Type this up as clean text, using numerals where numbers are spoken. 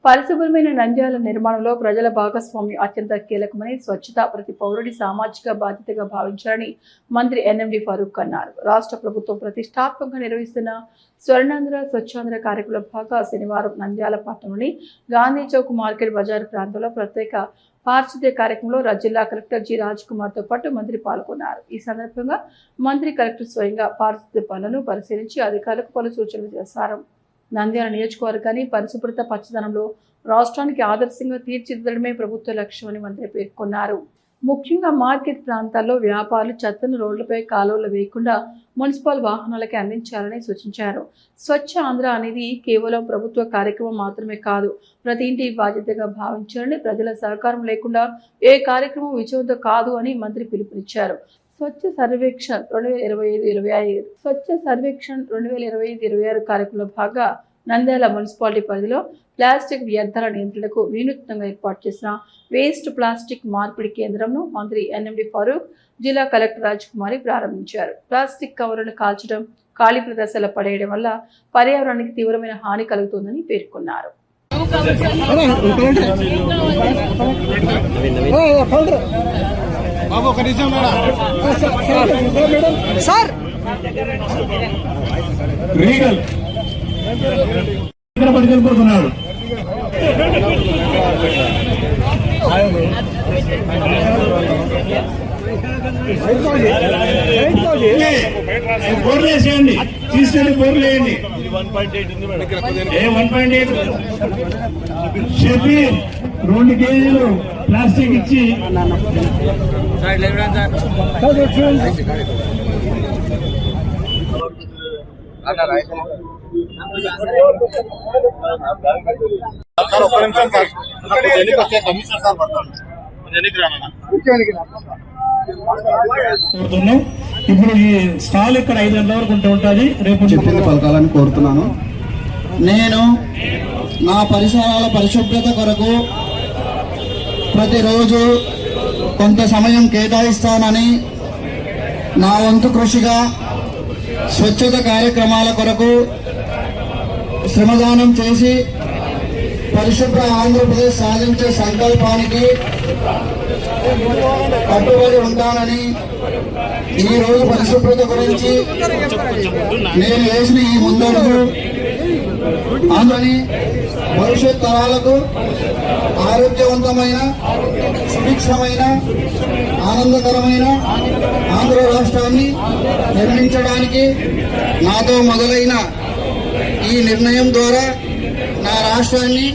పరిశుభ్రమైన నంద్యాల నిర్మాణంలో ప్రజల భాగస్వామ్యం అత్యంత కీలకమని, స్వచ్ఛత ప్రతి పౌరుడి సామాజిక బాధ్యతగా భావించాలని మంత్రి ఎన్ఎండి ఫరూక్ అన్నారు. రాష్ట్ర ప్రభుత్వం ప్రతిష్టాత్మకంగా నిర్వహిస్తున్న స్వర్ణాంధ్ర స్వచ్ఛాంధ్ర కార్యక్రమంలో భాగంగా శనివారం నంద్యాల పట్టణంలోని గాంధీ చౌక్ మార్కెట్ బజార్ ప్రాంతంలో ప్రత్యేక పారిశుద్ధ్య కార్యక్రమంలో జిల్లా కలెక్టర్ జి రాజ్ కుమార్ తో పాటు మంత్రి పాల్గొన్నారు. ఈ సందర్భంగా మంత్రి కలెక్టర్ స్వయంగా పారిశుద్ధ్య పనులను పరిశీలించి అధికారులకు పలు సూచనలు చేశారు. నంద్యాల నియోజకవర్గాన్ని పరిశుభ్రత పచ్చదనంలో రాష్ట్రానికి ఆదర్శంగా తీర్చిదిద్దడమే ప్రభుత్వ లక్ష్యమని మంత్రి పేర్కొన్నారు. ముఖ్యంగా మార్కెట్ ప్రాంతాల్లో వ్యాపారులు చెత్తను రోడ్లపై కాలువలు వేయకుండా మున్సిపల్ వాహనాలకి అందించాలని సూచించారు. స్వచ్ఛ ఆంధ్ర అనేది కేవలం ప్రభుత్వ కార్యక్రమం మాత్రమే కాదు, ప్రతి ఇంటి బాధ్యతగా భావించాలని, ప్రజల సహకారం లేకుండా ఏ కార్యక్రమం విజయవంతం కాదు అని మంత్రి పిలుపునిచ్చారు. స్వచ్ఛ సర్వేక్షణ్ 2025-26 స్వచ్ఛ సర్వేక్షణ్ 2025-26 కార్యక్రమంలో భాగంగా నంద్యాల మున్సిపాలిటీ పరిధిలో ప్లాస్టిక్ వ్యర్థాల నియంత్రణకు వినూత్నంగా ఏర్పాటు చేసిన వేస్ట్ ప్లాస్టిక్ మార్పిడి కేంద్రంను మంత్రి ఎన్ఎండి ఫరూక్, జిల్లా కలెక్టర్ రాజ్ కుమారి ప్రారంభించారు. ప్లాస్టిక్ కవర్లను కాల్చడం, ఖాళీ ప్రదేశాల్లో పడేయడం వల్ల పర్యావరణానికి తీవ్రమైన హాని కలుగుతుందని పేర్కొన్నారు. సార్ రీగల్ ఇక్కడ పట్టుకెళ్ళిపోతున్నాడు. బోర్లు వేసేయండి, తీసుకెళ్ళి బోర్లు వేయండి. 1.8 షబీర్ 2 కేజీలు ప్లాస్టిక్ ఇచ్చి ఇప్పుడు ఈ స్టాల్ ఇక్కడ 5 గంటల వరకు ఉంటుంది. రేపు చెప్పింది పలకాలని కోరుతున్నాను. నేను నా పరిసరాల పరిశుభ్రత కొరకు ప్రతిరోజు కొంత సమయం కేటాయిస్తానని, నా వంతు కృషిగా స్వచ్ఛత కార్యక్రమాల కొరకు శ్రమదానం చేసి పరిశుభ్ర ఆంధ్రప్రదేశ్ సాధించే సంకల్పానికి కట్టుబడి ఉంటానని, ఈ రోజు పరిశుభ్రత గురించి నేను వేసిన ఈ ముందడుగు అందుని భవిష్యత్ తరాలకు ఆరోగ్యవంతమైన, సుభిక్షమైన, ఆనందకరమైన ఆంధ్ర రాష్ట్రాన్ని నిర్మించడానికి నాతో మొదలైన ఈ నిర్ణయం ద్వారా నా రాష్ట్రాన్ని